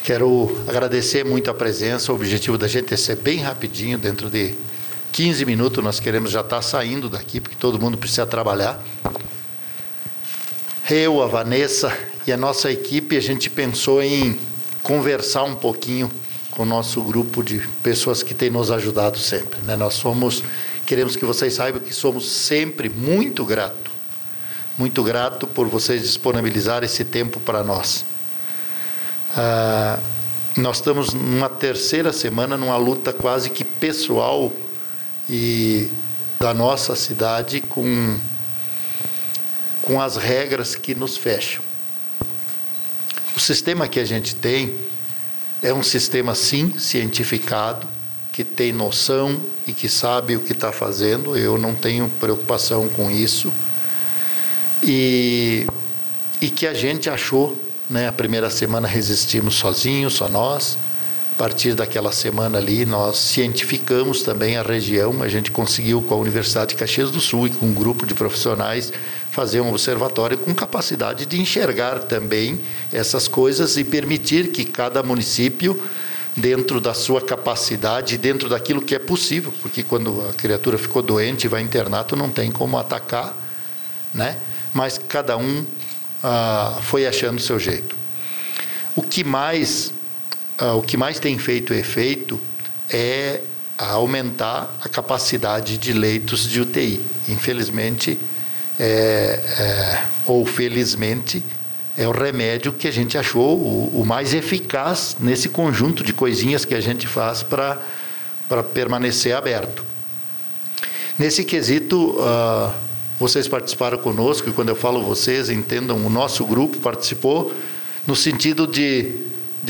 Quero agradecer muito a presença. O objetivo da gente é ser bem rapidinho, dentro de 15 minutos nós queremos já estar saindo daqui, porque todo mundo precisa trabalhar. Eu, a Vanessa e a nossa equipe, a gente pensou em conversar um pouquinho com o nosso grupo de pessoas que têm nos ajudado sempre, né? Queremos que vocês saibam que somos sempre muito grato por vocês disponibilizarem esse tempo para nós. Nós estamos numa terceira semana, numa luta quase que pessoal e da nossa cidade com as regras que nos fecham. O sistema que a gente tem é um sistema, sim, cientificado, que tem noção e que sabe o que está fazendo. Eu não tenho preocupação com isso. E que a gente achou, né, a primeira semana resistimos sozinhos, só nós. A partir daquela semana ali, nós cientificamos também a região. A gente conseguiu, com a Universidade de Caxias do Sul e com um grupo de profissionais, fazer um observatório com capacidade de enxergar também essas coisas e permitir que cada município, dentro da sua capacidade, dentro daquilo que é possível, porque quando a criatura ficou doente e vai em internato, não tem como atacar, né? Mas cada um foi achando o seu jeito. O que mais tem feito efeito é aumentar a capacidade de leitos de UTI. Infelizmente, ou felizmente, é o remédio que a gente achou o mais eficaz nesse conjunto de coisinhas que a gente faz para permanecer aberto. Nesse quesito, vocês participaram conosco, e quando eu falo vocês, entendam, o nosso grupo participou no sentido de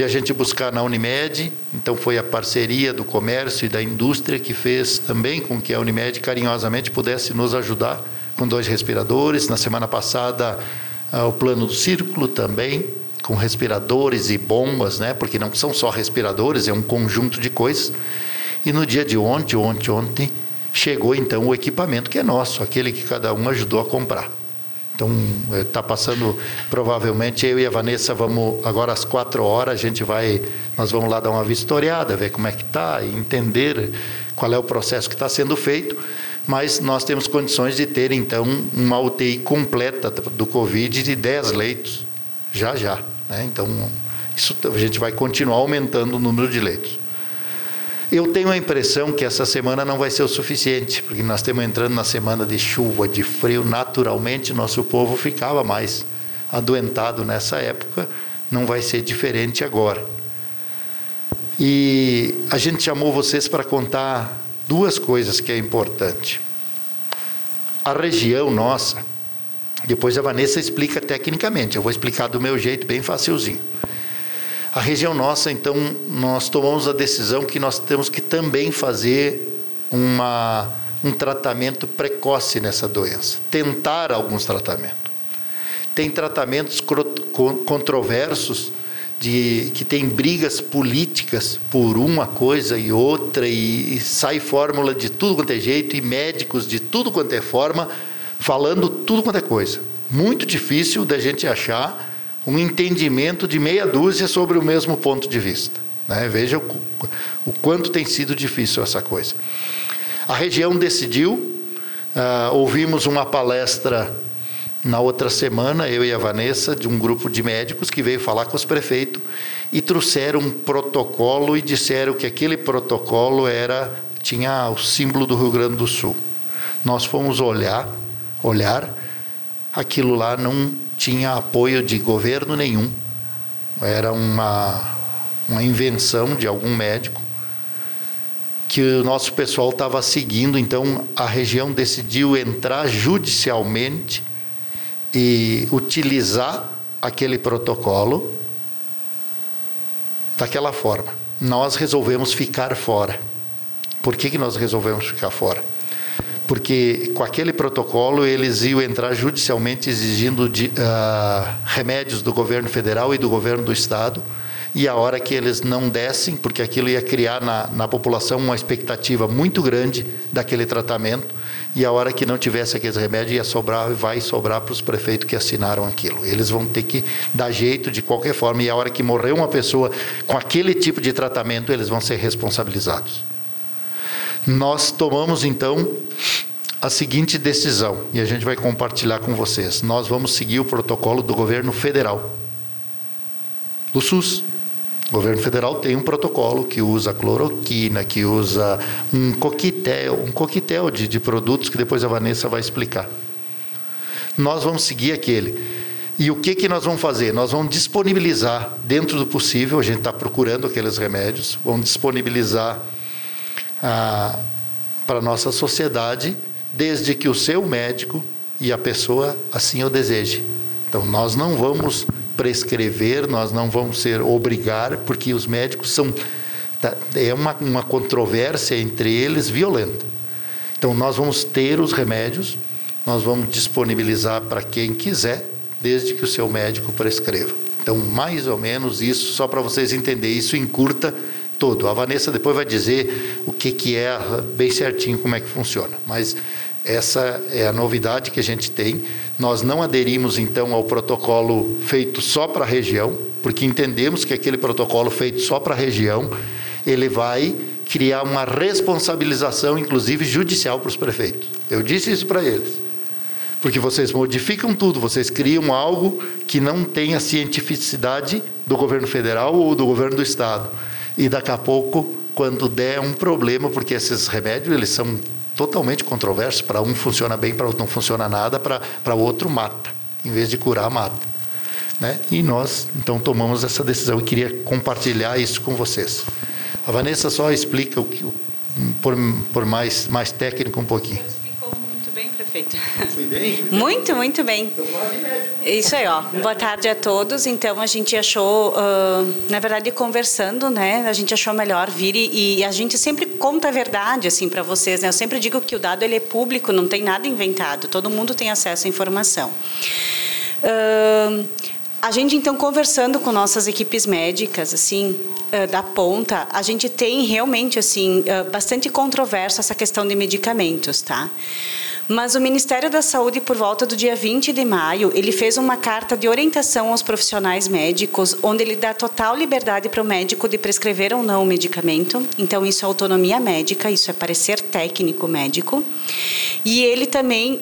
a gente buscar na Unimed. Então foi a parceria do comércio e da indústria que fez também com que a Unimed carinhosamente pudesse nos ajudar com 2 respiradores. Na semana passada, o plano do Círculo também, com respiradores e bombas, né? Porque não são só respiradores, é um conjunto de coisas. E no dia de ontem, chegou então o equipamento que é nosso, aquele que cada um ajudou a comprar. Então, está passando, provavelmente, eu e a Vanessa vamos, agora às 16h, nós vamos lá dar uma vistoriada, ver como é que está, e entender qual é o processo que está sendo feito, mas nós temos condições de ter, então, uma UTI completa do Covid de 10 leitos, já, né? Então, isso, a gente vai continuar aumentando o número de leitos. Eu tenho a impressão que essa semana não vai ser o suficiente, porque nós estamos entrando na semana de chuva, de frio. Naturalmente, nosso povo ficava mais adoentado nessa época, não vai ser diferente agora. E a gente chamou vocês para contar 2 coisas que é importante. A região nossa, depois a Vanessa explica tecnicamente, eu vou explicar do meu jeito, bem facilzinho. A região nossa, então, nós tomamos a decisão que nós temos que também fazer um tratamento precoce nessa doença. Tentar alguns tratamentos. Tem tratamentos controversos, que tem brigas políticas por uma coisa e outra, e sai fórmula de tudo quanto é jeito, e médicos de tudo quanto é forma, falando tudo quanto é coisa. Muito difícil da gente achar um entendimento de meia dúzia sobre o mesmo ponto de vista, né? Veja o quanto tem sido difícil essa coisa. A região decidiu, ouvimos uma palestra na outra semana, eu e a Vanessa, de um grupo de médicos que veio falar com os prefeitos e trouxeram um protocolo e disseram que aquele protocolo tinha o símbolo do Rio Grande do Sul. Nós fomos olhar, aquilo lá não tinha apoio de governo nenhum. Era uma invenção de algum médico que o nosso pessoal estava seguindo. Então, a região decidiu entrar judicialmente e utilizar aquele protocolo daquela forma. Nós resolvemos ficar fora. Por que nós resolvemos ficar fora? Porque com aquele protocolo eles iam entrar judicialmente exigindo remédios do governo federal e do governo do estado, e a hora que eles não dessem, porque aquilo ia criar na população uma expectativa muito grande daquele tratamento, e a hora que não tivesse aqueles remédios ia sobrar, vai sobrar para os prefeitos que assinaram aquilo. Eles vão ter que dar jeito de qualquer forma, e a hora que morrer uma pessoa com aquele tipo de tratamento, eles vão ser responsabilizados. Nós tomamos, então, a seguinte decisão, e a gente vai compartilhar com vocês. Nós vamos seguir o protocolo do governo federal, do SUS. O governo federal tem um protocolo que usa cloroquina, que usa um coquetel de produtos que depois a Vanessa vai explicar. Nós vamos seguir aquele. E o que nós vamos fazer? Nós vamos disponibilizar, dentro do possível, a gente está procurando aqueles remédios, vamos disponibilizar para a nossa sociedade, desde que o seu médico e a pessoa assim o deseje. Então, nós não vamos prescrever, nós não vamos obrigar, porque os médicos é uma controvérsia entre eles violenta. Então, nós vamos ter os remédios, nós vamos disponibilizar para quem quiser, desde que o seu médico prescreva. Então, mais ou menos isso, só para vocês entenderem, isso encurta todo. A Vanessa depois vai dizer o que é bem certinho, como é que funciona. Mas essa é a novidade que a gente tem. Nós não aderimos, então, ao protocolo feito só para a região, porque entendemos que aquele protocolo feito só para a região, ele vai criar uma responsabilização, inclusive judicial, para os prefeitos. Eu disse isso para eles. Porque vocês modificam tudo, vocês criam algo que não tem a cientificidade do governo federal ou do governo do estado. E daqui a pouco, quando der um problema, porque esses remédios, eles são totalmente controversos, para um funciona bem, para outro não funciona nada, para o outro mata, em vez de curar, mata. Né? E nós, então, tomamos essa decisão e queria compartilhar isso com vocês. A Vanessa só explica por mais técnico um pouquinho. Explicou muito bem, prefeito. Foi bem? Muito bem. Isso aí, ó. Boa tarde a todos. Então, a gente achou, na verdade, conversando, né? A gente achou melhor vir e a gente sempre conta a verdade, assim, para vocês, né? Eu sempre digo que o dado, ele é público, não tem nada inventado. Todo mundo tem acesso à informação. A gente, então, conversando com nossas equipes médicas, assim, da ponta, a gente tem realmente, assim, bastante controverso essa questão de medicamentos, tá? Mas o Ministério da Saúde, por volta do dia 20 de maio, ele fez uma carta de orientação aos profissionais médicos, onde ele dá total liberdade para o médico de prescrever ou não o medicamento. Então, isso é autonomia médica, isso é parecer técnico médico. E ele também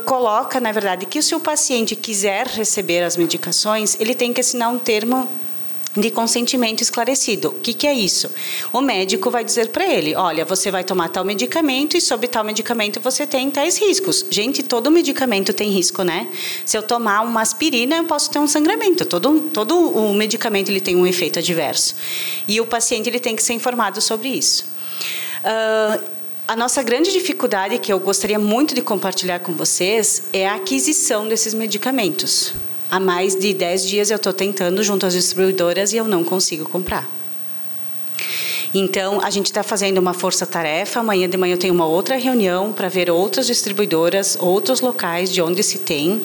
coloca, na verdade, que se o paciente quiser receber as medicações, ele tem que assinar um termo de consentimento esclarecido. O que é isso? O médico vai dizer para ele, olha, você vai tomar tal medicamento e sobre tal medicamento você tem tais riscos. Gente, todo medicamento tem risco, né? Se eu tomar uma aspirina, eu posso ter um sangramento. Todo o medicamento ele tem um efeito adverso. E o paciente ele tem que ser informado sobre isso. A nossa grande dificuldade, que eu gostaria muito de compartilhar com vocês, é a aquisição desses medicamentos. Há mais de 10 dias eu estou tentando junto às distribuidoras e eu não consigo comprar. Então, a gente está fazendo uma força-tarefa. Amanhã de manhã eu tenho uma outra reunião para ver outras distribuidoras, outros locais de onde se tem,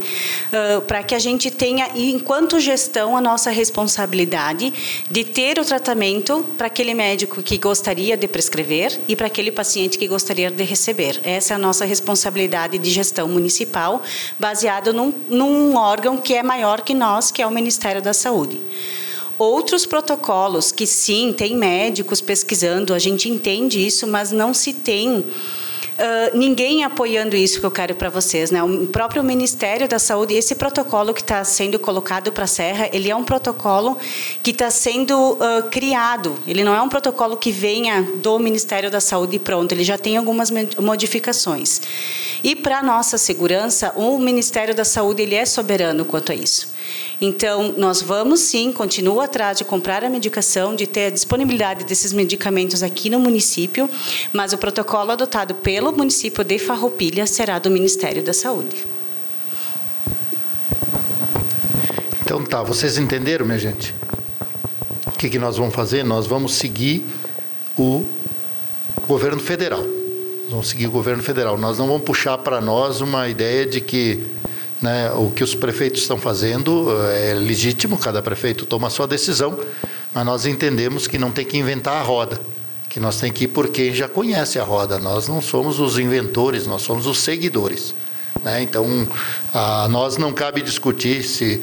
para que a gente tenha, enquanto gestão, a nossa responsabilidade de ter o tratamento para aquele médico que gostaria de prescrever e para aquele paciente que gostaria de receber. Essa é a nossa responsabilidade de gestão municipal, baseado num órgão que é maior que nós, que é o Ministério da Saúde. Outros protocolos que, sim, tem médicos pesquisando, a gente entende isso, mas não se tem ninguém apoiando isso que eu quero para vocês, né? O próprio Ministério da Saúde, esse protocolo que está sendo colocado para a Serra, ele é um protocolo que está sendo criado. Ele não é um protocolo que venha do Ministério da Saúde e pronto, ele já tem algumas modificações. E para a nossa segurança, o Ministério da Saúde ele é soberano quanto a isso. Então, nós vamos sim, continuar atrás de comprar a medicação, de ter a disponibilidade desses medicamentos aqui no município, mas o protocolo adotado pelo município de Farroupilha será do Ministério da Saúde. Então tá, vocês entenderam, minha gente? O que nós vamos fazer? Nós vamos seguir o governo federal. Nós vamos seguir o governo federal. Nós não vamos puxar para nós uma ideia de que o que os prefeitos estão fazendo é legítimo, cada prefeito toma a sua decisão, mas nós entendemos que não tem que inventar a roda, que nós temos que ir por quem já conhece a roda. Nós não somos os inventores, nós somos os seguidores, né? Então, a nós não cabe discutir se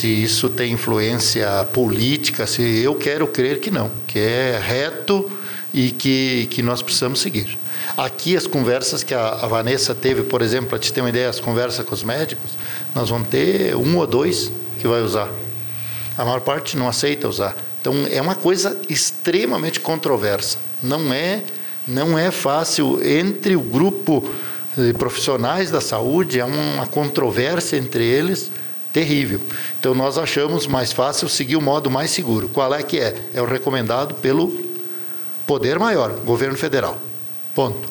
isso tem influência política, se eu quero crer que não, que é reto e que nós precisamos seguir. Aqui as conversas que a Vanessa teve, por exemplo, para te ter uma ideia, as conversas com os médicos, nós vamos ter 1 ou 2 que vai usar. A maior parte não aceita usar. Então, é uma coisa extremamente controversa. Não é fácil. Entre o grupo de profissionais da saúde, há uma controvérsia entre eles terrível. Então, nós achamos mais fácil seguir o modo mais seguro. Qual é que é? É o recomendado pelo poder maior, governo federal. Ponto.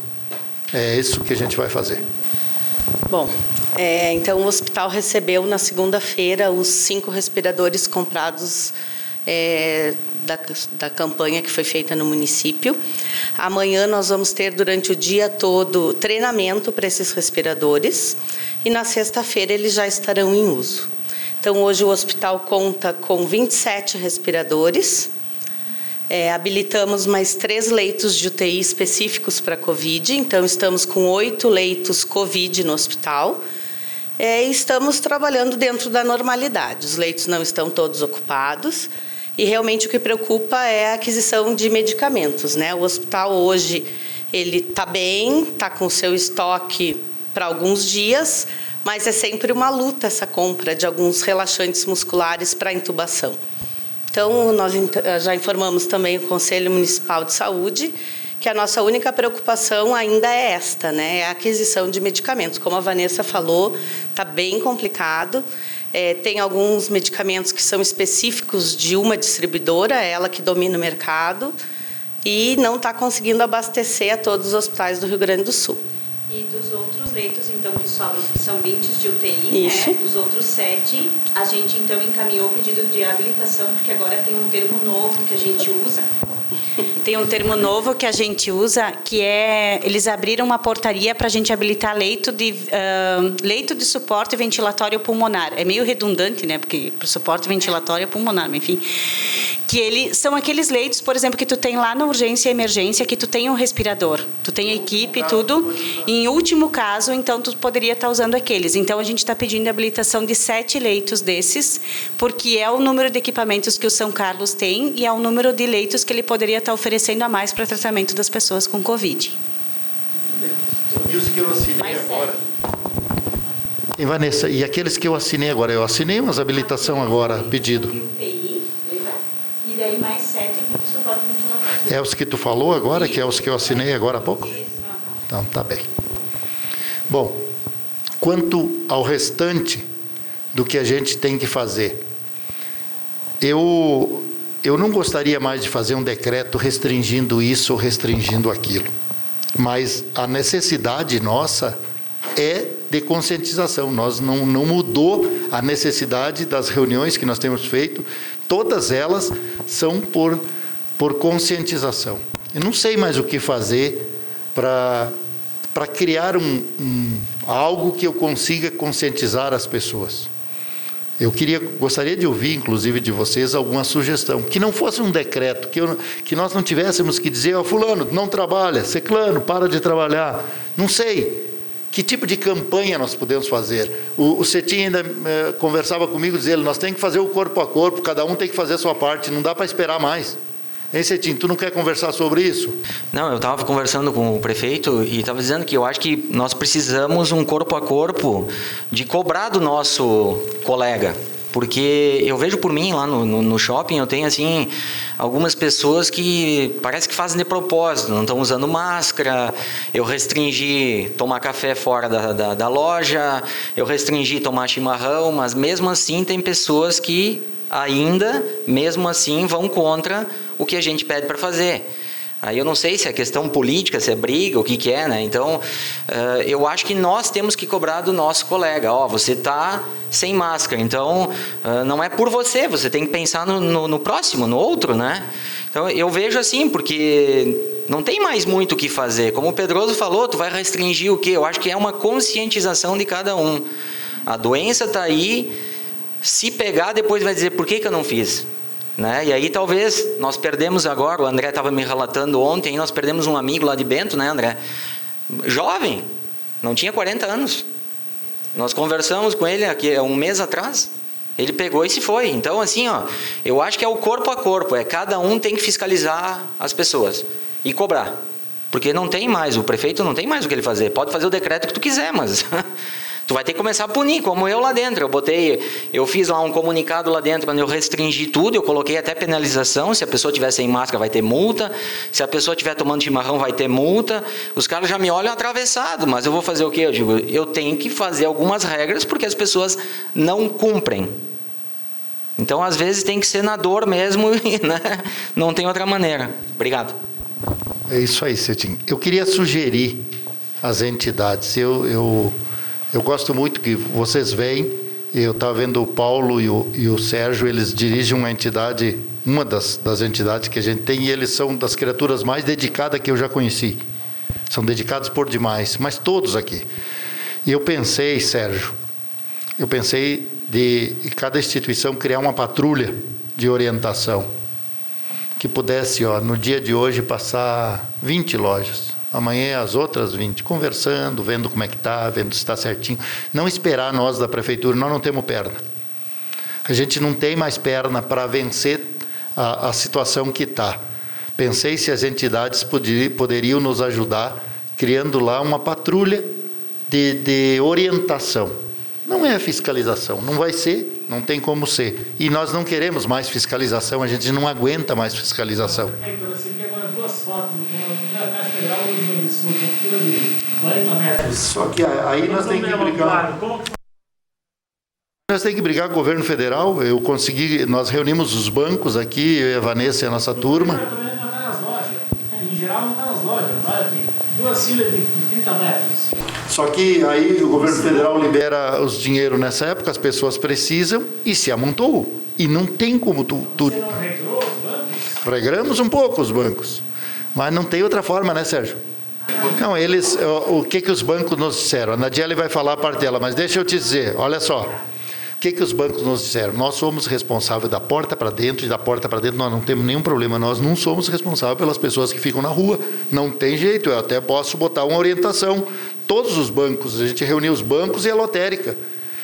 É isso que a gente vai fazer. Bom, então o hospital recebeu na segunda-feira os 5 respiradores comprados da campanha que foi feita no município. Amanhã nós vamos ter durante o dia todo treinamento para esses respiradores e na sexta-feira eles já estarão em uso. Então hoje o hospital conta com 27 respiradores. Habilitamos mais 3 leitos de UTI específicos para Covid, então estamos com 8 leitos Covid no hospital. Estamos trabalhando dentro da normalidade, os leitos não estão todos ocupados e realmente o que preocupa é a aquisição de medicamentos, né? O hospital hoje ele está bem, está com o seu estoque para alguns dias, mas é sempre uma luta essa compra de alguns relaxantes musculares para intubação. Então, nós já informamos também o Conselho Municipal de Saúde que a nossa única preocupação ainda é esta, né? É a aquisição de medicamentos. Como a Vanessa falou, está bem complicado. Tem alguns medicamentos que são específicos de uma distribuidora, ela que domina o mercado, e não está conseguindo abastecer a todos os hospitais do Rio Grande do Sul. E dos outros leitos, então, que sobram, que são 20 de UTI, Isso. né? Os outros 7, a gente, então, encaminhou o pedido de habilitação, porque agora tem um termo novo que a gente usa. Tem um termo novo que a gente usa, que eles abriram uma portaria para a gente habilitar leito de suporte ventilatório pulmonar. É meio redundante, né? Porque para o suporte ventilatório pulmonar, mas enfim. Que são aqueles leitos, por exemplo, que tu tem lá na urgência e emergência, que tu tem um respirador, tu tem a equipe e tudo. Em último caso, então, tu poderia estar usando aqueles. Então, a gente está pedindo a habilitação de 7 leitos desses, porque é o número de equipamentos que o São Carlos tem e é o número de leitos que ele poderia estar oferecendo a mais para tratamento das pessoas com Covid. E os que eu assinei agora? E Vanessa, e aqueles que eu assinei agora? Eu assinei umas habilitação agora, pedido. UTI, lembra? E daí mais 7 equipes de suporte ventilatório. É os que tu falou agora, que é os que eu assinei agora há pouco? Então, tá bem. Bom, quanto ao restante do que a gente tem que fazer, eu não gostaria mais de fazer um decreto restringindo isso ou restringindo aquilo, mas a necessidade nossa é de conscientização. Nós não mudou a necessidade das reuniões que nós temos feito, todas elas são por conscientização. Eu não sei mais o que fazer para criar algo que eu consiga conscientizar as pessoas. Eu gostaria de ouvir, inclusive, de vocês alguma sugestão, que não fosse um decreto, que nós não tivéssemos que dizer, fulano, não trabalha, ciclano, para de trabalhar. Não sei. Que tipo de campanha nós podemos fazer? O Cetim ainda conversava comigo, dizendo, nós temos que fazer o corpo a corpo, cada um tem que fazer a sua parte, não dá para esperar mais. Hein, Cetim, tu não quer conversar sobre isso? Não, eu estava conversando com o prefeito e estava dizendo que eu acho que nós precisamos um corpo a corpo de cobrar do nosso colega. Porque eu vejo por mim lá no shopping, eu tenho assim algumas pessoas que parece que fazem de propósito, não estão usando máscara, eu restringi tomar café fora da loja, eu restringi tomar chimarrão, mas mesmo assim tem pessoas que ainda, mesmo assim, vão contra o que a gente pede para fazer. Aí eu não sei se é questão política, se é briga, o que é, né? Então, eu acho que nós temos que cobrar do nosso colega. Você está sem máscara, então não é por você, você tem que pensar no próximo, no outro, né? Então, eu vejo assim, porque não tem mais muito o que fazer. Como o Pedroso falou, tu vai restringir o quê? Eu acho que é uma conscientização de cada um. A doença está aí, se pegar, depois vai dizer, por que eu não fiz? né? E aí talvez nós perdemos agora, o André estava me relatando ontem, nós perdemos um amigo lá de Bento, né, André? Jovem, não tinha 40 anos. Nós conversamos com ele aqui um mês atrás, ele pegou e se foi. Então, assim, ó, eu acho que é o corpo a corpo, cada um tem que fiscalizar as pessoas e cobrar. Porque não tem mais, o prefeito não tem mais o que ele fazer. Pode fazer o decreto que tu quiser, mas tu vai ter que começar a punir, como eu lá dentro. Eu fiz lá um comunicado lá dentro, quando eu restringi tudo, eu coloquei até penalização. Se a pessoa estiver sem máscara, vai ter multa. Se a pessoa estiver tomando chimarrão, vai ter multa. Os caras já me olham atravessado, mas eu vou fazer o quê? Eu digo, eu tenho que fazer algumas regras, porque as pessoas não cumprem. Então, às vezes, tem que ser na dor mesmo, né? Não tem outra maneira. Obrigado. É isso aí, Cetim. Eu queria sugerir às entidades, eu gosto muito que vocês veem, eu estava vendo o Paulo e o Sérgio, eles dirigem uma entidade, uma das entidades que a gente tem, e eles são das criaturas mais dedicadas que eu já conheci. São dedicados por demais, mas todos aqui. E eu pensei, Sérgio, de cada instituição criar uma patrulha de orientação, que pudesse, no dia de hoje, passar 20 lojas. Amanhã as outras 20, conversando, vendo como é que está, vendo se está certinho. Não esperar nós da prefeitura, nós não temos perna. A gente não tem mais perna para vencer a situação que está. Pensei se as entidades poderiam nos ajudar, criando lá uma patrulha de orientação. Não é fiscalização, não vai ser, não tem como ser. E nós não queremos mais fiscalização, a gente não aguenta mais fiscalização. Só que aí nós temos que brigar. Nós temos que brigar com o governo federal. Nós reunimos os bancos aqui, eu e a Vanessa e a nossa turma. Em geral não está nas lojas, olha aqui, 2 filas de 30 metros. Só que aí o governo federal libera os dinheiros nessa época, as pessoas precisam e se amontoou. E não tem como tu... Você não regrou os bancos? Regramos um pouco os bancos, mas não tem outra forma, né, Sérgio? Não, o que os bancos nos disseram? A Nadiele vai falar a parte dela, mas deixa eu te dizer, olha só. O que os bancos nos disseram? Nós somos responsáveis da porta para dentro, e da porta para dentro nós não temos nenhum problema. Nós não somos responsáveis pelas pessoas que ficam na rua. Não tem jeito, eu até posso botar uma orientação. Todos os bancos, a gente reuniu os bancos e a lotérica.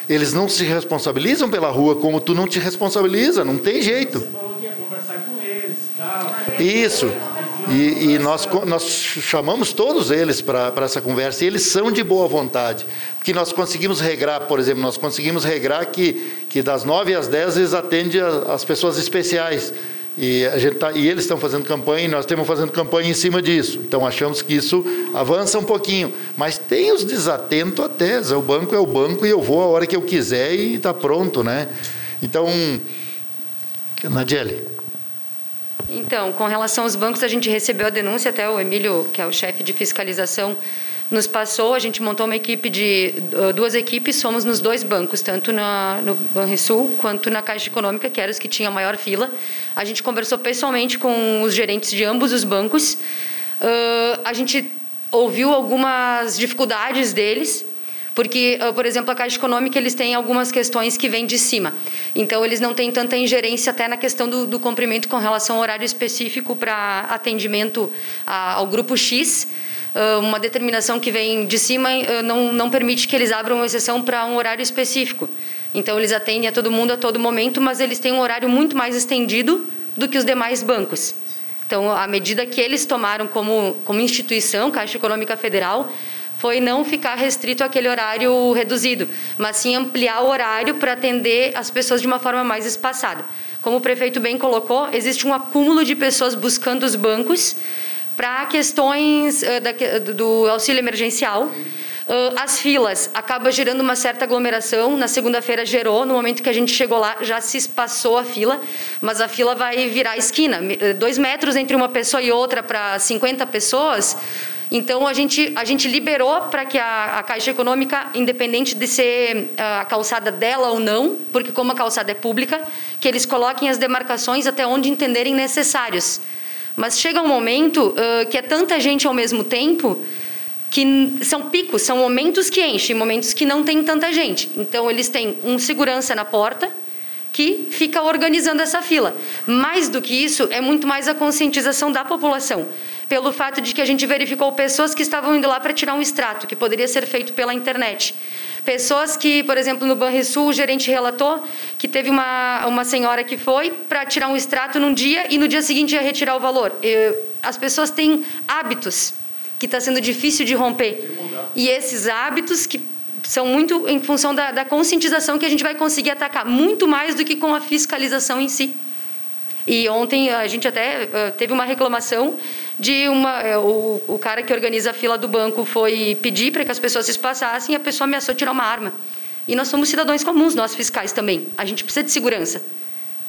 Eles não se responsabilizam pela rua como tu não te responsabiliza, não tem jeito. Você falou que ia conversar com eles e tal. Isso. E nós chamamos todos eles para essa conversa, e eles são de boa vontade. O que nós conseguimos regrar, por exemplo, nós conseguimos regrar que das 9 às 10 eles atendem as pessoas especiais. E eles estão fazendo campanha, e nós estamos fazendo campanha em cima disso. Então, achamos que isso avança um pouquinho. Mas tem os desatentos até. O banco é o banco, e eu vou a hora que eu quiser e está pronto, né? Então, Nadiele. Então, com relação aos bancos, a gente recebeu a denúncia, até o Emílio, que é o chefe de fiscalização, nos passou. A gente montou uma equipe de 2 equipes, somos nos 2 bancos, tanto no Banrisul quanto na Caixa Econômica, que eram os que tinham a maior fila. A gente conversou pessoalmente com os gerentes de ambos os bancos. A gente ouviu algumas dificuldades deles, porque, por exemplo, a Caixa Econômica, eles têm algumas questões que vêm de cima. Então, eles não têm tanta ingerência até na questão do cumprimento com relação ao horário específico para atendimento ao grupo X. Uma determinação que vem de cima não permite que eles abram uma exceção para um horário específico. Então, eles atendem a todo mundo a todo momento, mas eles têm um horário muito mais estendido do que os demais bancos. Então, a medida que eles tomaram como instituição, Caixa Econômica Federal, foi não ficar restrito àquele horário reduzido, mas sim ampliar o horário para atender as pessoas de uma forma mais espaçada. Como o prefeito bem colocou, existe um acúmulo de pessoas buscando os bancos para questões do auxílio emergencial. As filas acabam gerando uma certa aglomeração. Na segunda-feira gerou, no momento que a gente chegou lá já se espaçou a fila, mas a fila vai virar esquina. 2 metros entre uma pessoa e outra para 50 pessoas. Então, a gente liberou para que a Caixa Econômica, independente de ser a calçada dela ou não, porque como a calçada é pública, que eles coloquem as demarcações até onde entenderem necessários. Mas chega um momento que é tanta gente ao mesmo tempo, que são picos, são momentos que enchem, momentos que não tem tanta gente. Então, eles têm um segurança na porta que fica organizando essa fila. Mais do que isso, é muito mais a conscientização da população, pelo fato de que a gente verificou pessoas que estavam indo lá para tirar um extrato, que poderia ser feito pela internet. Pessoas que, por exemplo, no Banrisul, o gerente relatou que teve uma senhora que foi para tirar um extrato num dia e no dia seguinte ia retirar o valor. As pessoas têm hábitos que está sendo difícil de romper. E esses hábitos que são muito em função da conscientização que a gente vai conseguir atacar, muito mais do que com a fiscalização em si. E ontem a gente até teve uma reclamação de o cara que organiza a fila do banco foi pedir para que as pessoas se passassem e a pessoa ameaçou tirar uma arma. E nós somos cidadãos comuns, nós fiscais também. A gente precisa de segurança.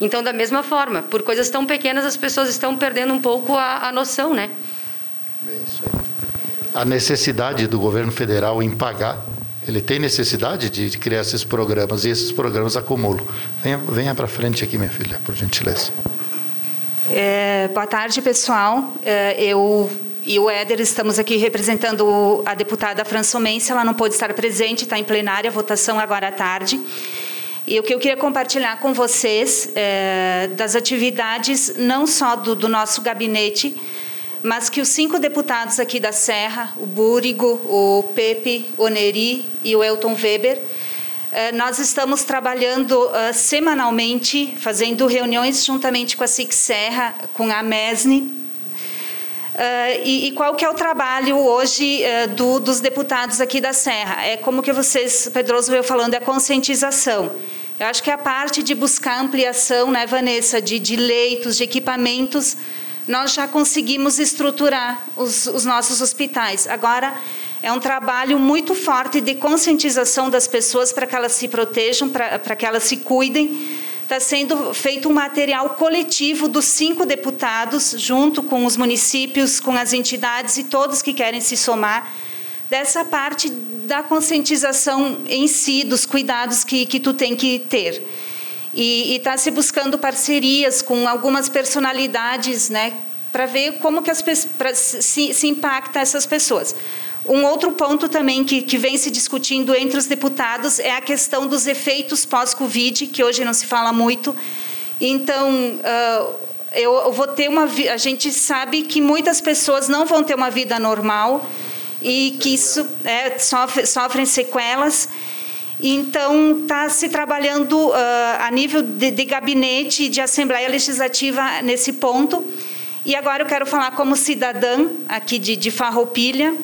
Então, da mesma forma, por coisas tão pequenas, as pessoas estão perdendo um pouco a noção, né? É isso aí. A necessidade do governo federal em pagar, ele tem necessidade de criar esses programas, e esses programas acumulam. Venha para frente aqui, minha filha, por gentileza. Boa tarde, pessoal. Eu e o Éder estamos aqui representando a deputada Françomense. Ela não pôde estar presente, está em plenária, a votação agora à tarde. E o que eu queria compartilhar com vocês das atividades, não só do nosso gabinete, mas que os 5 deputados aqui da Serra, o Búrigo, o Pepe, o Neri e o Elton Weber, nós estamos trabalhando semanalmente, fazendo reuniões juntamente com a SIC Serra, com a MESNI. E qual que é o trabalho hoje dos deputados aqui da Serra? É como que vocês, Pedroso veio falando, é a conscientização. Eu acho que a parte de buscar ampliação, né, Vanessa, de leitos, de equipamentos, nós já conseguimos estruturar os nossos hospitais. Agora, é um trabalho muito forte de conscientização das pessoas para que elas se protejam, para que elas se cuidem. Está sendo feito um material coletivo dos 5 deputados, junto com os municípios, com as entidades e todos que querem se somar, dessa parte da conscientização em si, dos cuidados que tu tem que ter. E está se buscando parcerias com algumas personalidades, né, para ver como que se impacta essas pessoas. Um outro ponto também que vem se discutindo entre os deputados é a questão dos efeitos pós-Covid, que hoje não se fala muito. Então, eu vou ter a gente sabe que muitas pessoas não vão ter uma vida normal e que isso sofrem sequelas. Então, está se trabalhando a nível de gabinete e de Assembleia Legislativa nesse ponto. E agora eu quero falar como cidadã aqui de Farroupilha,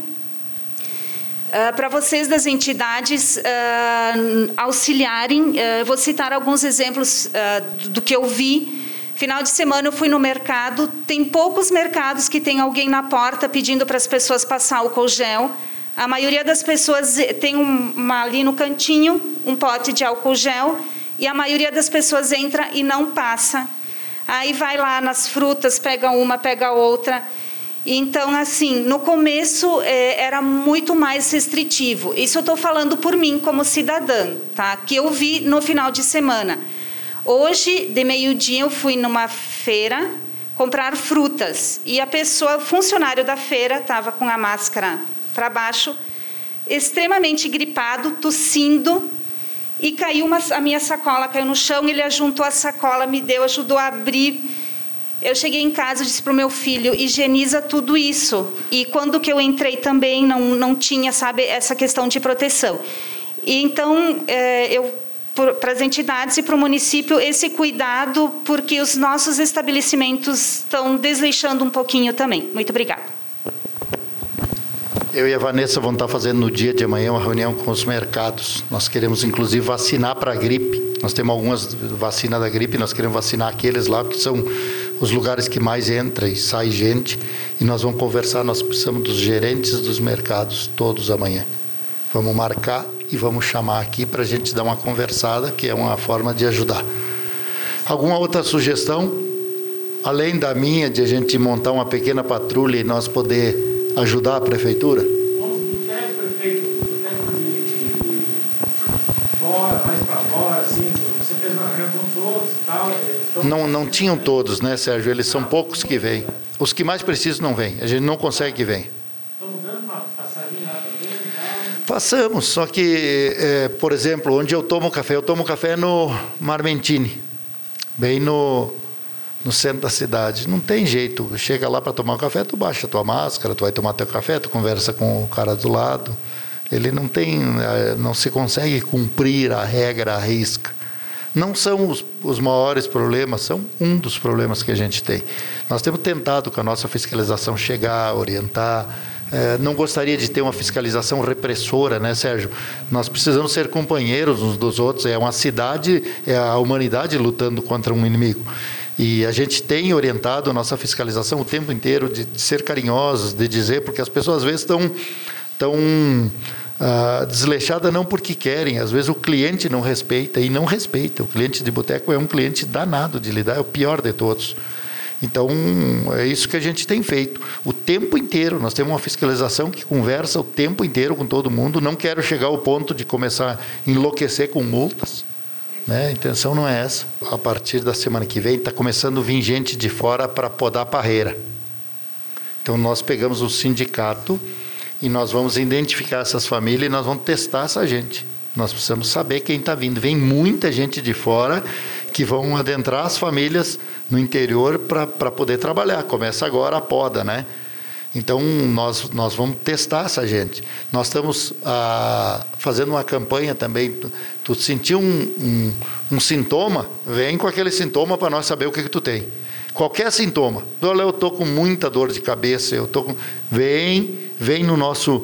para vocês das entidades auxiliarem. Vou citar alguns exemplos do que eu vi. Final de semana eu fui no mercado, tem poucos mercados que tem alguém na porta pedindo para as pessoas passar álcool gel. A maioria das pessoas tem ali no cantinho um pote de álcool gel e a maioria das pessoas entra e não passa. Aí vai lá nas frutas, pega uma, pega outra. Então, assim, no começo era muito mais restritivo. Isso eu estou falando por mim como cidadã, tá? Que eu vi no final de semana. Hoje, de meio-dia, eu fui numa feira comprar frutas e a pessoa, o funcionário da feira, estava com a máscara para baixo, extremamente gripado, tossindo, e caiu a minha sacola, caiu no chão, ele ajuntou a sacola, me deu, ajudou a abrir. Eu cheguei em casa e disse para o meu filho, higieniza tudo isso. E quando que eu entrei também, não tinha, sabe, essa questão de proteção. E então, para as entidades e para o município, esse cuidado, porque os nossos estabelecimentos estão desleixando um pouquinho também. Muito obrigada. Eu e a Vanessa vamos estar fazendo no dia de amanhã uma reunião com os mercados. Nós queremos, inclusive, vacinar para a gripe. Nós temos algumas vacinas da gripe, nós queremos vacinar aqueles lá, porque são os lugares que mais entra e sai gente. E nós vamos conversar, nós precisamos dos gerentes dos mercados todos amanhã. Vamos marcar e vamos chamar aqui para a gente dar uma conversada, que é uma forma de ajudar. Alguma outra sugestão? Além da minha, de a gente montar uma pequena patrulha e nós poder ajudar a prefeitura? Do técnico prefeito, do técnico de fora, mais para fora, assim, você fez uma reunião com todos e tal. Não tinham todos, né, Sérgio? Eles são poucos que vêm. Os que mais precisam não vêm. A gente não consegue que vêm. Estão dando uma passadinha lá também e tal? Passamos, só que, por exemplo, onde eu tomo café no Marmentini. bem no centro da cidade. Não tem jeito, chega lá para tomar um café, tu baixa a tua máscara, tu vai tomar teu café, tu conversa com o cara do lado. Ele não se consegue cumprir a regra à risca. Não são os maiores problemas, são um dos problemas que a gente tem. Nós temos tentado, com a nossa fiscalização, chegar, orientar. Não gostaria de ter uma fiscalização repressora, né, Sérgio? Nós precisamos ser companheiros uns dos outros. É uma cidade, é a humanidade lutando contra um inimigo. E a gente tem orientado a nossa fiscalização o tempo inteiro de ser carinhosos, de dizer, porque as pessoas às vezes estão desleixadas não porque querem, às vezes o cliente não respeita, e não respeita. O cliente de boteco é um cliente danado de lidar, é o pior de todos. Então, é isso que a gente tem feito. O tempo inteiro, nós temos uma fiscalização que conversa o tempo inteiro com todo mundo. Não quero chegar ao ponto de começar a enlouquecer com multas, né? A intenção não é essa. A partir da semana que vem, está começando a vir gente de fora para podar a parreira. Então, nós pegamos o sindicato e nós vamos identificar essas famílias e nós vamos testar essa gente. Nós precisamos saber quem está vindo. Vem muita gente de fora que vão adentrar as famílias no interior para poder trabalhar. Começa agora a poda, né? Então, nós vamos testar essa gente. Nós estamos fazendo uma campanha também. Tu sentiu um sintoma, vem com aquele sintoma para nós saber o que tu tem. Qualquer sintoma. Olha, eu estou com muita dor de cabeça, vem no nosso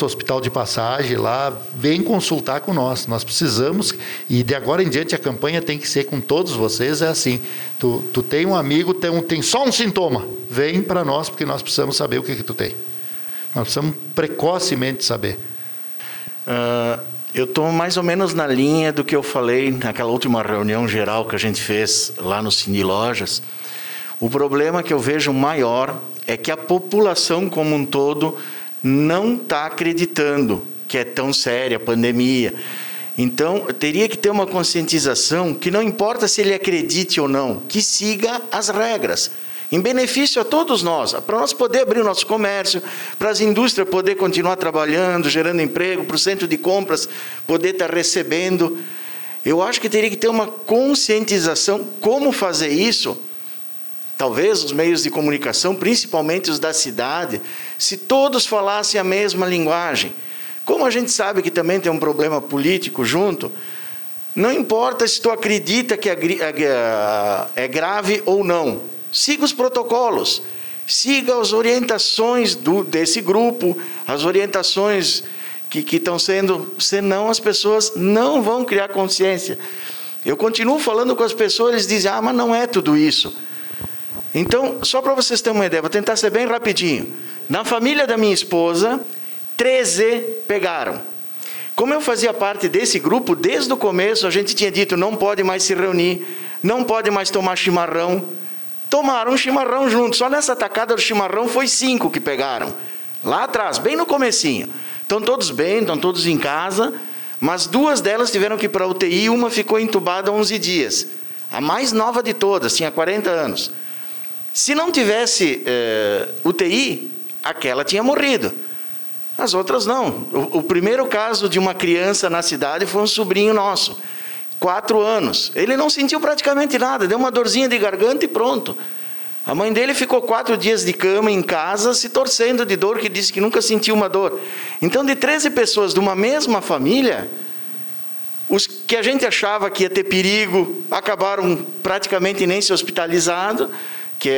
hospital de passagem lá, vem consultar com nós. Nós precisamos, e de agora em diante a campanha tem que ser com todos vocês, é assim. Tu tem um amigo, tem só um sintoma, vem para nós, porque nós precisamos saber o que tu tem. Nós precisamos precocemente saber. Eu estou mais ou menos na linha do que eu falei naquela última reunião geral que a gente fez lá no Cine Lojas. O problema que eu vejo maior é que a população como um todo não está acreditando que é tão séria a pandemia. Então, teria que ter uma conscientização que não importa se ele acredite ou não, que siga as regras, em benefício a todos nós, para nós poder abrir o nosso comércio, para as indústrias poder continuar trabalhando, gerando emprego, para o centro de compras poder estar recebendo. Eu acho que teria que ter uma conscientização. Como fazer isso? Talvez os meios de comunicação, principalmente os da cidade, se todos falassem a mesma linguagem. Como a gente sabe que também tem um problema político junto, não importa se tu acredita que é grave ou não, siga os protocolos, siga as orientações desse grupo, as orientações que estão sendo, senão as pessoas não vão criar consciência. Eu continuo falando com as pessoas, eles dizem, mas não é tudo isso. Então, só para vocês terem uma ideia, vou tentar ser bem rapidinho. Na família da minha esposa, 13 pegaram. Como eu fazia parte desse grupo, desde o começo a gente tinha dito, não pode mais se reunir, não pode mais tomar chimarrão. Tomaram um chimarrão junto. Só nessa tacada do chimarrão foi 5 que pegaram. Lá atrás, bem no comecinho. Estão todos bem, estão todos em casa, mas 2 delas tiveram que ir para a UTI e uma ficou entubada 11 dias. A mais nova de todas, tinha 40 anos. Se não tivesse UTI, aquela tinha morrido. As outras não. O primeiro caso de uma criança na cidade foi um sobrinho nosso, 4 anos. Ele não sentiu praticamente nada, deu uma dorzinha de garganta e pronto. A mãe dele ficou 4 dias de cama em casa, se torcendo de dor, que disse que nunca sentiu uma dor. Então, de 13 pessoas de uma mesma família, os que a gente achava que ia ter perigo, acabaram praticamente nem se hospitalizando, que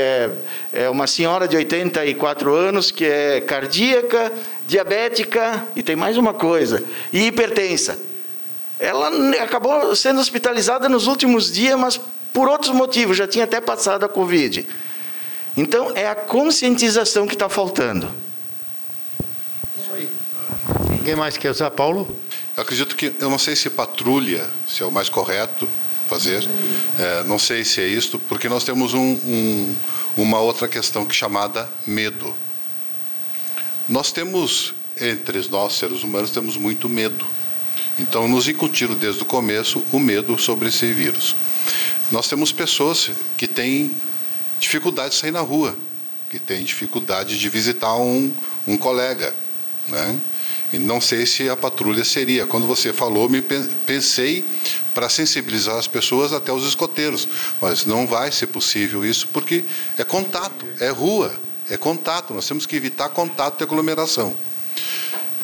é uma senhora de 84 anos, que é cardíaca, diabética, e tem mais uma coisa, e hipertensa. Ela acabou sendo hospitalizada nos últimos dias, mas por outros motivos, já tinha até passado a Covid. Então, é a conscientização que está faltando. Isso aí. Ninguém mais quer usar, Paulo? Eu acredito que, eu não sei se patrulha, se é o mais correto fazer, não sei se é isto, porque nós temos uma outra questão que é chamada medo. Nós temos, entre nós seres humanos, temos muito medo. Então, nos incutiram desde o começo o medo sobre esse vírus. Nós temos pessoas que têm dificuldade de sair na rua, que têm dificuldade de visitar um colega, né? E não sei se a patrulha seria. Quando você falou, pensei, para sensibilizar as pessoas até os escoteiros. Mas não vai ser possível isso porque é contato, é rua, é contato. Nós temos que evitar contato e aglomeração.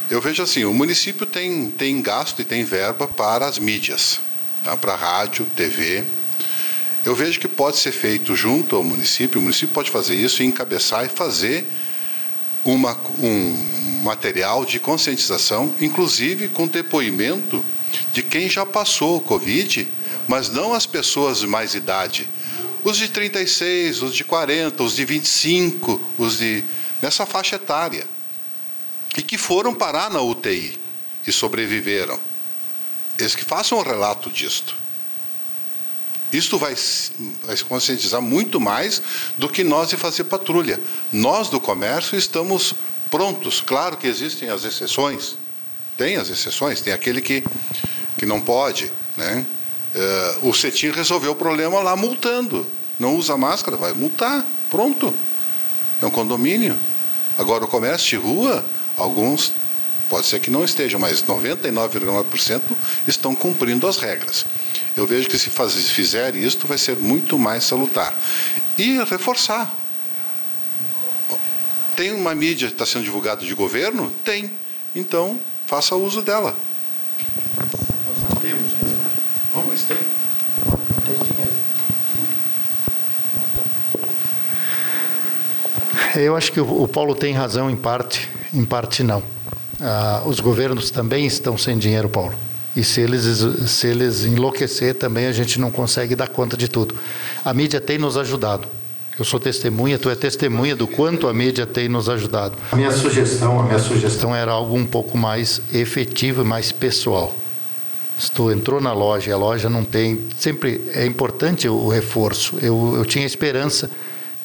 Eu vejo assim, o município tem gasto e tem verba para as mídias, tá? Para rádio, TV. Eu vejo que pode ser feito junto ao município, o município pode fazer isso e encabeçar e fazer um material de conscientização, inclusive com depoimento de quem já passou o Covid, mas não as pessoas de mais idade. Os de 36, os de 40, os de 25, nessa faixa etária. E que foram parar na UTI e sobreviveram. Eles que façam um relato disto. Isto vai se conscientizar muito mais do que nós de fazer patrulha. Nós do comércio estamos prontos. Claro que existem as exceções. Tem as exceções. Tem aquele que não pode, né? O CETIM resolveu o problema lá multando. Não usa máscara, vai multar. Pronto. É um condomínio. Agora, o comércio de rua, alguns, pode ser que não estejam, mas 99,9% estão cumprindo as regras. Eu vejo que se fizer isto, vai ser muito mais salutar. E reforçar. Tem uma mídia que está sendo divulgada de governo? Tem. Então, faça uso dela. Nós não temos ainda. Bom, mas tem. Não tem dinheiro. Eu acho que o Paulo tem razão em parte não. Os governos também estão sem dinheiro, Paulo. E se eles enlouquecer também, a gente não consegue dar conta de tudo. A mídia tem nos ajudado. Eu sou testemunha, tu é testemunha do quanto a mídia tem nos ajudado. A minha sugestão era algo um pouco mais efetivo e mais pessoal. Se tu entrou na loja e a loja não tem... Sempre é importante o reforço. Eu tinha esperança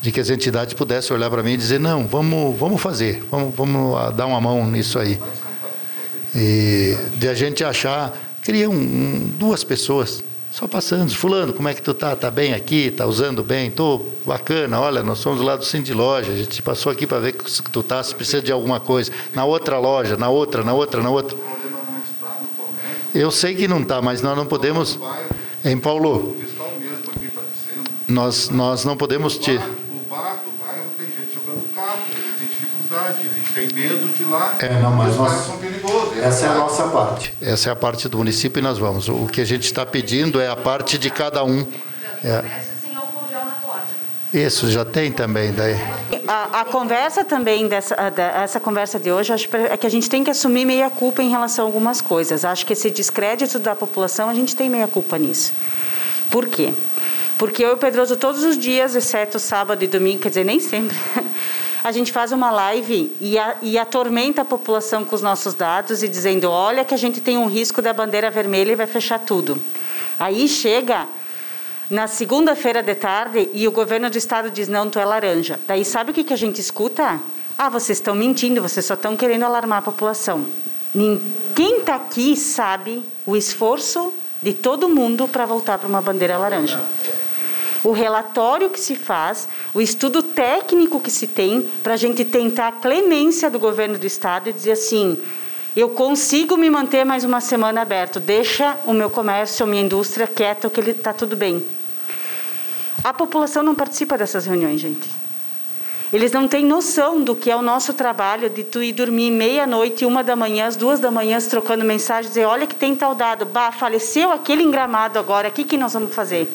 de que as entidades pudessem olhar para mim e dizer, não, vamos fazer, vamos dar uma mão nisso aí. E de a gente achar, queria duas pessoas, só passando, fulano, como é que tu tá? Tá bem aqui? Tá usando bem? Tô bacana, olha, nós somos lá do Cindy de Loja, a gente passou aqui para ver se tu tá, se precisa de alguma coisa. Na outra loja, na outra. Eu sei que não tá, mas nós não podemos... Hein, Paulo? Nós não podemos te... O bairro tem gente jogando carro, ele tem dificuldade, ele tem medo de ir lá. Mas os bairros são perigosos. Essa é a nossa parte. Essa é a parte do município e nós vamos. O que a gente está pedindo é a parte de cada um. Isso, já tem também. Daí. A conversa também, essa conversa de hoje, acho é que a gente tem que assumir meia culpa em relação a algumas coisas. Acho que esse descrédito da população, a gente tem meia culpa nisso. Por quê? Porque eu e o Pedroso, todos os dias, exceto sábado e domingo, quer dizer, nem sempre, a gente faz uma live e atormenta a população com os nossos dados e dizendo, olha que a gente tem um risco da bandeira vermelha e vai fechar tudo. Aí chega na segunda-feira de tarde e o governo do estado diz, não, tu é laranja. Daí sabe o que a gente escuta? Ah, vocês estão mentindo, vocês só estão querendo alarmar a população. Quem está aqui sabe o esforço de todo mundo para voltar para uma bandeira laranja. O relatório que se faz, o estudo técnico que se tem para a gente tentar a clemência do governo do estado e dizer assim, eu consigo me manter mais uma semana aberto, deixa o meu comércio, a minha indústria quieta, que está tudo bem. A população não participa dessas reuniões, gente. Eles não têm noção do que é o nosso trabalho de tu ir dormir meia-noite, 1h, às 2h, trocando mensagens, dizer, olha que tem tal dado, bah, faleceu aquele em Gramado agora, o que nós vamos fazer?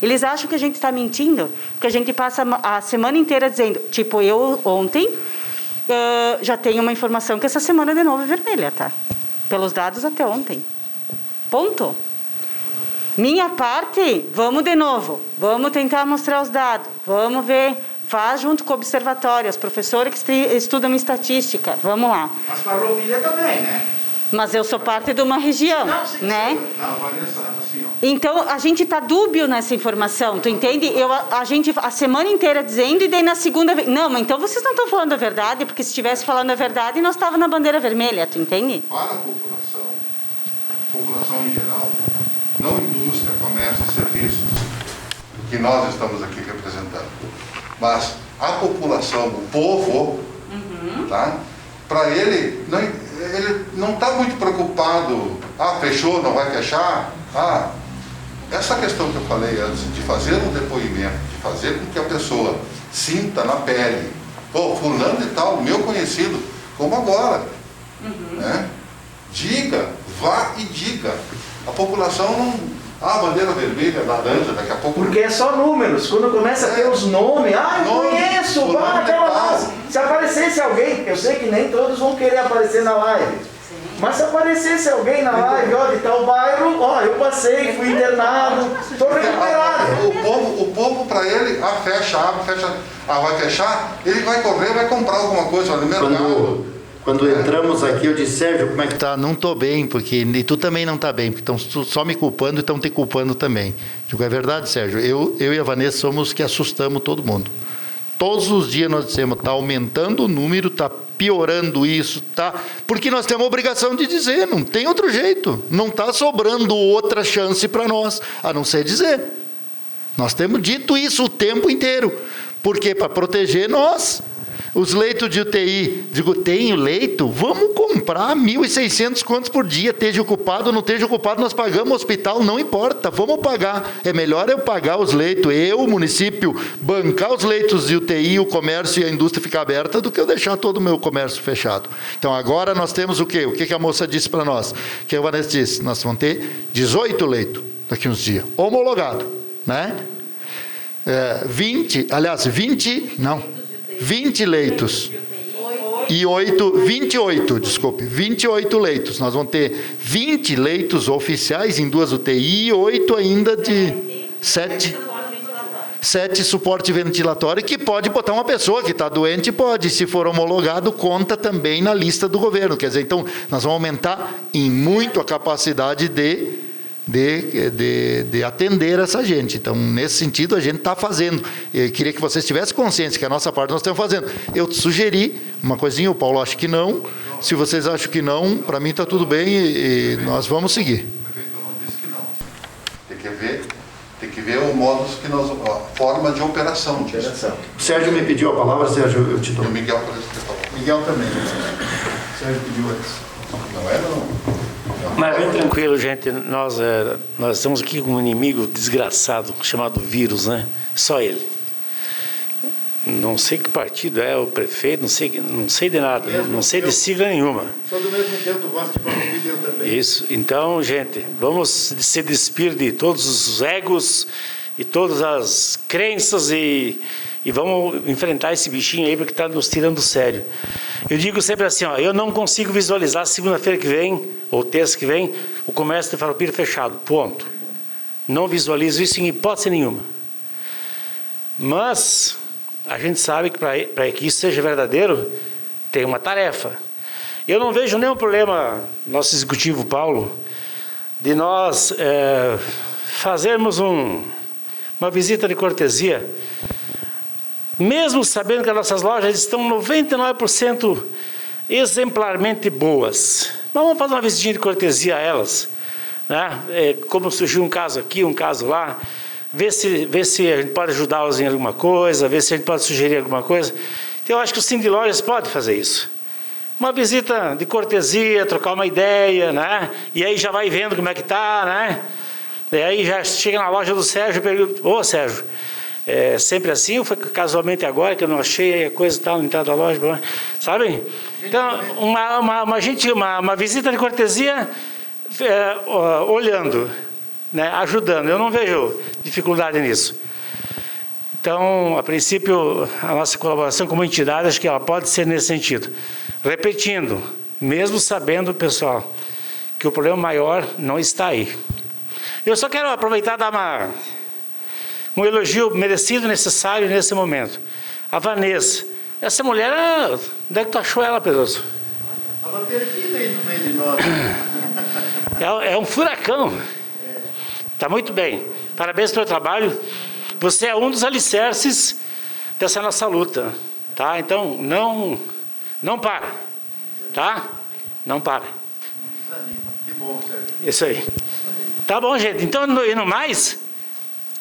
Eles acham que a gente está mentindo, porque a gente passa a semana inteira dizendo, tipo, eu ontem já tenho uma informação que essa semana de novo é vermelha, tá? Pelos dados até ontem. Ponto. Minha parte, vamos de novo, vamos tentar mostrar os dados, vamos ver, faz junto com o observatório, os professores que estudam estatística, vamos lá. Mas Farroupilha também, né? Mas eu sou parte de uma região, não, sim, né? Não, Vanessa, assim, ó. Então, a gente está dúbio nessa informação, tu entende? A gente, a semana inteira dizendo, e daí na segunda vez... Não, mas então vocês não estão falando a verdade, porque se estivesse falando a verdade, nós estávamos na bandeira vermelha, tu entende? Para a população em geral, não indústria, comércio e serviços, que nós estamos aqui representando, mas a população, o povo, tá? Para ele não está muito preocupado, fechou, não vai fechar, essa questão que eu falei antes, de fazer um depoimento, de fazer com que a pessoa sinta na pele, pô, fulano e tal, meu conhecido, como agora, né? Diga, vá e diga. A população não... bandeira vermelha, laranja, daqui a pouco... Porque é só números. Quando começa a ter os nomes, eu conheço, se aparecesse alguém, eu sei que nem todos vão querer aparecer na live, mas se aparecesse alguém na live, de tal bairro, eu passei, fui internado, estou recuperado. O povo para ele, fecha, abre, fecha, vai fechar, ele vai correr, vai comprar alguma coisa ali no mercado. Quando entramos aqui, eu disse, Sérgio, como é que tá? Não estou bem, e tu também não está bem, porque estão só me culpando e estão te culpando também. Digo, é verdade, Sérgio, eu e a Vanessa somos os que assustamos todo mundo. Todos os dias nós dizemos, está aumentando o número, está piorando isso, tá? Porque nós temos a obrigação de dizer, não tem outro jeito. Não está sobrando outra chance para nós, a não ser dizer. Nós temos dito isso o tempo inteiro. Por quê? Para proteger nós. Os leitos de UTI, digo, tem o leito? Vamos comprar 1.600 quantos por dia, esteja ocupado ou não esteja ocupado, nós pagamos o hospital, não importa, vamos pagar. É melhor eu pagar os leitos, o município, bancar os leitos de UTI, o comércio e a indústria ficar aberta, do que eu deixar todo o meu comércio fechado. Então, agora nós temos o quê? O que a moça disse para nós? O que a Vanessa disse? Nós vamos ter 18 leitos daqui uns dias, homologado, né? 20 leitos e 28 leitos. Nós vamos ter 20 leitos oficiais em 2 UTI e 8 ainda de 7 suporte ventilatório, que pode botar uma pessoa que está doente, pode, se for homologado, conta também na lista do governo. Quer dizer, então, nós vamos aumentar em muito a capacidade de atender essa gente. Então, nesse sentido, a gente está fazendo. Eu queria que vocês tivessem consciência que a nossa parte nós estamos fazendo. Eu sugeri uma coisinha, o Paulo acha que não. Se vocês acham que não, para mim está tudo bem e nós vamos seguir. O prefeito não disse que não. Tem que ver o modo que nós... a forma de operação disso. O Sérgio me pediu a palavra, Sérgio, eu te dou. E o Miguel parece que falou. Miguel também. O Sérgio pediu antes. Não é, não. Mas bem tranquilo, gente. Nós estamos aqui com um inimigo desgraçado chamado vírus, né? Só ele. Não sei que partido é o prefeito, não sei de nada, não sei de sigla nenhuma. Sou do mesmo tempo, tu gosta de família e eu também. Isso. Então, gente, vamos se despir de todos os egos e todas as crenças e vamos enfrentar esse bichinho aí porque está nos tirando do sério. Eu digo sempre assim, eu não consigo visualizar segunda-feira que vem, ou terça que vem, o comércio de Farroupilha fechado, ponto. Não visualizo isso em hipótese nenhuma. Mas a gente sabe que para que isso seja verdadeiro, tem uma tarefa. Eu não vejo nenhum problema, nosso executivo Paulo, de nós fazermos uma visita de cortesia, mesmo sabendo que as nossas lojas estão 99% exemplarmente boas. Mas vamos fazer uma visitinha de cortesia a elas, né? Como surgiu um caso aqui, um caso lá, ver se a gente pode ajudá-los em alguma coisa, ver se a gente pode sugerir alguma coisa. Então, eu acho que o Cine de Lojas pode fazer isso. Uma visita de cortesia, trocar uma ideia, né? E aí já vai vendo como é que está, né? E aí já chega na loja do Sérgio e pergunta, ô Sérgio, sempre assim, ou foi casualmente agora que eu não achei a coisa tal na entrada da loja, sabe? Então, uma visita de cortesia olhando, né, ajudando. Eu não vejo dificuldade nisso. Então, a princípio, a nossa colaboração como entidade, acho que ela pode ser nesse sentido. Repetindo, mesmo sabendo, pessoal, que o problema maior não está aí. Eu só quero aproveitar e dar um elogio merecido e necessário nesse momento. A Vanessa. Essa mulher, onde é que tu achou ela, Pedroso? Estava perdida aí no meio de nós. É um furacão. Está muito bem. Parabéns pelo trabalho. Você é um dos alicerces dessa nossa luta. Tá? Então, não para. Tá? Não para. Que bom, Sérgio. Isso aí. Tá bom, gente. Então, e no mais...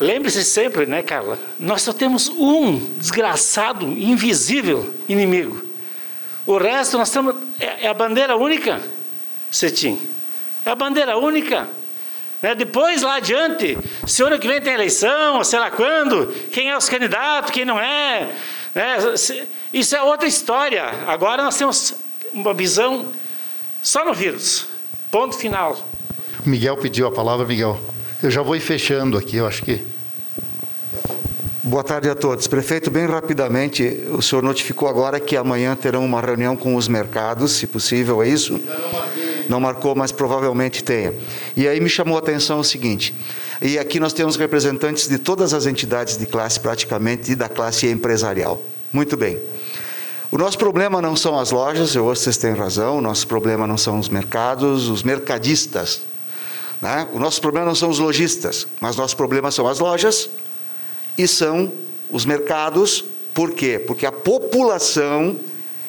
Lembre-se sempre, né, Carla? Nós só temos um desgraçado, invisível inimigo. O resto nós temos... É a bandeira única, Cetim. É a bandeira única. Né? Depois, lá adiante, se o ano que vem tem eleição, ou sei lá quando, quem é os candidatos, quem não é. Né? Isso é outra história. Agora nós temos uma visão só no vírus. Ponto final. O Miguel pediu a palavra, Miguel. Eu já vou ir fechando aqui, eu acho que... Boa tarde a todos. Prefeito, bem rapidamente, o senhor notificou agora que amanhã terão uma reunião com os mercados, se possível, é isso? Não marcou, mas provavelmente tenha. E aí me chamou a atenção o seguinte, e aqui nós temos representantes de todas as entidades de classe, praticamente, e da classe empresarial. Muito bem. O nosso problema não são as lojas, eu acho que vocês têm razão, o nosso problema não são os mercados, os mercadistas. Né? O nosso problema não são os lojistas, mas nosso problema são as lojas, e são os mercados. Por quê? Porque a população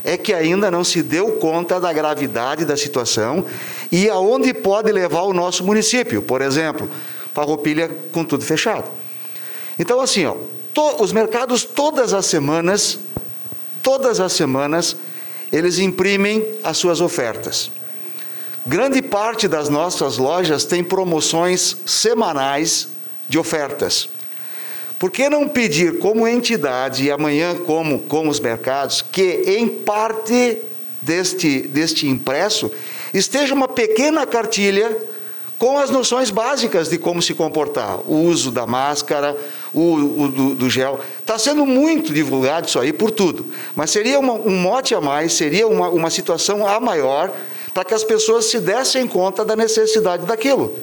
é que ainda não se deu conta da gravidade da situação e aonde pode levar o nosso município. Por exemplo, Farroupilha com tudo fechado. Então, assim, ó, os mercados todas as semanas, eles imprimem as suas ofertas. Grande parte das nossas lojas tem promoções semanais de ofertas. Por que não pedir como entidade, e amanhã como os mercados, que em parte deste impresso esteja uma pequena cartilha com as noções básicas de como se comportar, o uso da máscara, do gel. Está sendo muito divulgado isso aí por tudo, mas seria um mote a mais, seria uma situação a maior para que as pessoas se dessem conta da necessidade daquilo.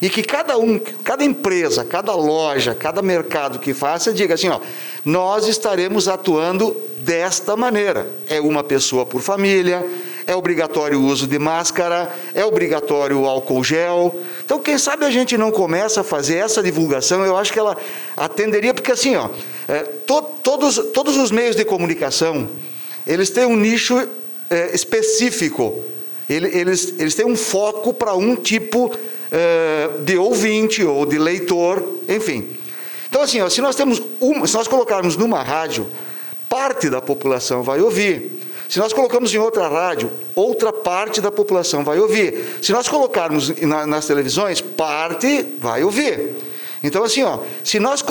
E que cada empresa, cada loja, cada mercado que faça, diga assim, ó, nós estaremos atuando desta maneira. É uma pessoa por família, é obrigatório o uso de máscara, é obrigatório o álcool gel. Então, quem sabe a gente não começa a fazer essa divulgação, eu acho que ela atenderia, porque assim, ó, todos os meios de comunicação, eles têm um nicho específico, eles têm um foco para um tipo de ouvinte ou de leitor, enfim. Então, assim, ó, se nós colocarmos numa rádio, parte da população vai ouvir. Se nós colocamos em outra rádio, outra parte da população vai ouvir. Se nós colocarmos nas televisões, parte vai ouvir. Então, assim, ó, se nós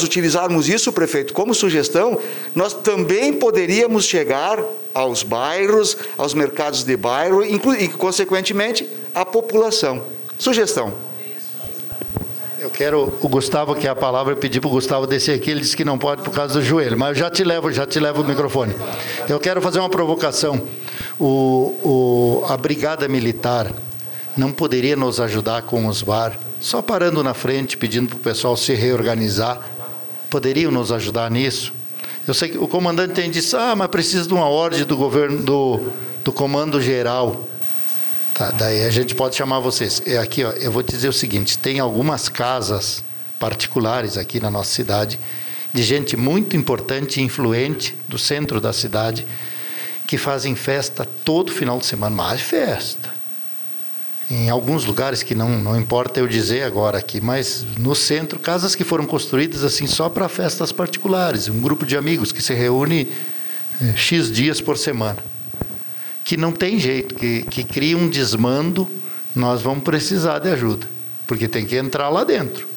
utilizarmos isso, prefeito, como sugestão, nós também poderíamos chegar aos bairros, aos mercados de bairro, e, consequentemente, à população. Sugestão. O Gustavo quer a palavra, eu pedi para o Gustavo descer aqui, ele disse que não pode por causa do joelho, mas eu já te levo o microfone. Eu quero fazer uma provocação. A Brigada Militar não poderia nos ajudar com os VAR, só parando na frente, pedindo para o pessoal se reorganizar? Poderiam nos ajudar nisso? Eu sei que o comandante tem dito, mas precisa de uma ordem do governo, do comando geral. Tá, daí a gente pode chamar vocês. Aqui, ó, eu vou te dizer o seguinte, tem algumas casas particulares aqui na nossa cidade, de gente muito importante e influente do centro da cidade, que fazem festa todo final de semana, mais festa. Em alguns lugares que não importa eu dizer agora aqui, mas no centro, casas que foram construídas assim só para festas particulares, um grupo de amigos que se reúne X dias por semana. Que não tem jeito, que cria um desmando, nós vamos precisar de ajuda, porque tem que entrar lá dentro.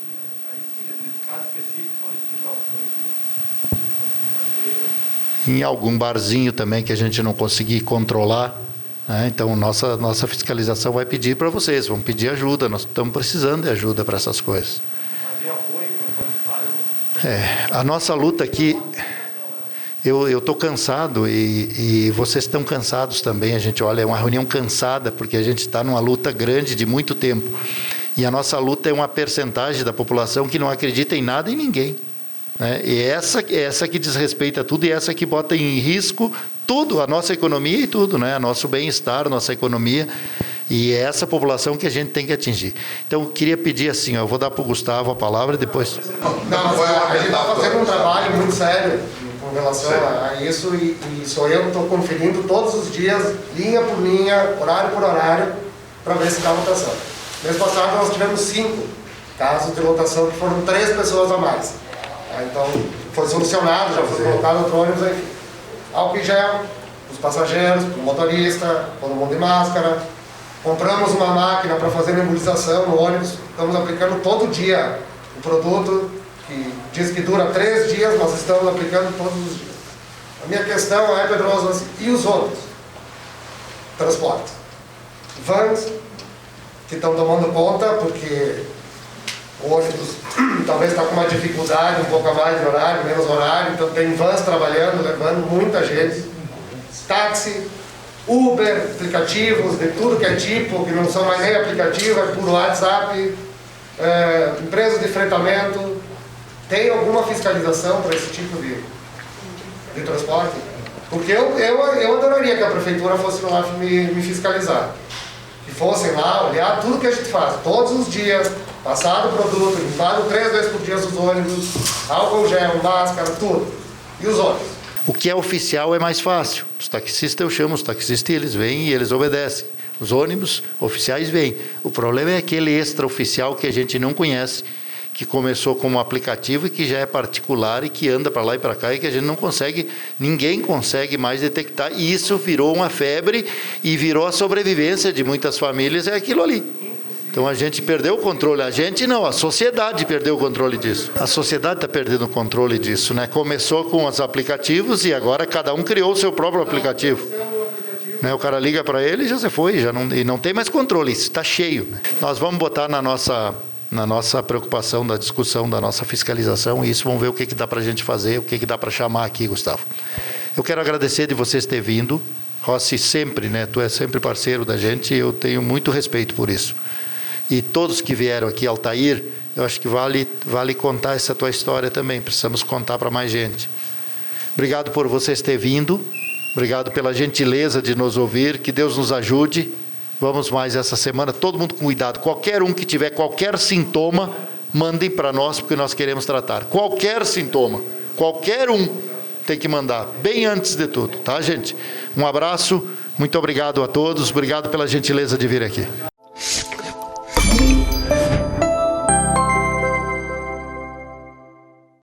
Em algum barzinho também que a gente não conseguir controlar, né? Então nossa fiscalização vai pedir para vocês, vamos pedir ajuda, nós estamos precisando de ajuda para essas coisas. A nossa luta aqui... Eu estou cansado e vocês estão cansados também. A gente olha, é uma reunião cansada, porque a gente está numa luta grande de muito tempo. E a nossa luta é uma percentagem da população que não acredita em nada e ninguém. Né? E essa que desrespeita tudo e essa que bota em risco tudo, a nossa economia e tudo, né? Nosso bem-estar, nossa economia. E é essa população que a gente tem que atingir. Então, eu queria pedir assim, eu vou dar para o Gustavo a palavra, depois... A gente está fazendo um trabalho muito sério com relação a isso e sou eu que estou conferindo todos os dias, linha por linha, horário por horário, para ver se dá votação. Mês passado nós tivemos 5 casos de votação que foram 3 pessoas a mais. Então foi solucionado, já foi colocado outro ônibus aí. Álcool em gel, os passageiros, o motorista, todo mundo de máscara. Compramos uma máquina para fazer nebulização no ônibus, estamos aplicando todo dia o produto, que diz que dura 3 dias, mas estamos aplicando todos os dias. A minha questão é, Pedroso, assim, e os outros? Transporte. Vans, que estão tomando conta, porque o ônibus talvez está com uma dificuldade, um pouco a mais de horário, menos horário, então tem vans trabalhando, levando muita gente. Táxi, Uber, aplicativos, de tudo que é tipo, que não são mais nem aplicativo, é por WhatsApp, empresas de fretamento. Tem alguma fiscalização para esse tipo de transporte? Porque eu adoraria que a prefeitura fosse lá me fiscalizar. Que fossem lá olhar tudo que a gente faz, todos os dias, passar o produto, limpar 3 vezes por dia os ônibus, álcool gel, máscara, tudo. E os ônibus? O que é oficial é mais fácil. Os taxistas, eu chamo os taxistas e eles vêm e eles obedecem. Os ônibus oficiais vêm. O problema é aquele extraoficial que a gente não conhece, que começou como aplicativo e que já é particular e que anda para lá e para cá e que a gente não consegue, ninguém consegue mais detectar. E isso virou uma febre e virou a sobrevivência de muitas famílias, é aquilo ali. Então a gente perdeu o controle, a gente não, a sociedade perdeu o controle disso. A sociedade está perdendo o controle disso, né? Começou com os aplicativos e agora cada um criou o seu próprio aplicativo. Né? O cara liga para ele e já se foi, e não tem mais controle, isso está cheio. Né? Nós vamos botar na nossa preocupação, da discussão, da nossa fiscalização, e isso vamos ver o que dá para a gente fazer, o que dá para chamar aqui, Gustavo. Eu quero agradecer de vocês terem vindo. Rossi, sempre, né? Tu é sempre parceiro da gente e eu tenho muito respeito por isso. E todos que vieram aqui, Altair, eu acho que vale contar essa tua história também, precisamos contar para mais gente. Obrigado por vocês terem vindo, obrigado pela gentileza de nos ouvir, que Deus nos ajude. Vamos mais essa semana, todo mundo com cuidado. Qualquer um que tiver qualquer sintoma, mandem para nós, porque nós queremos tratar. Qualquer sintoma, qualquer um tem que mandar, bem antes de tudo, tá, gente? Um abraço, muito obrigado a todos, obrigado pela gentileza de vir aqui.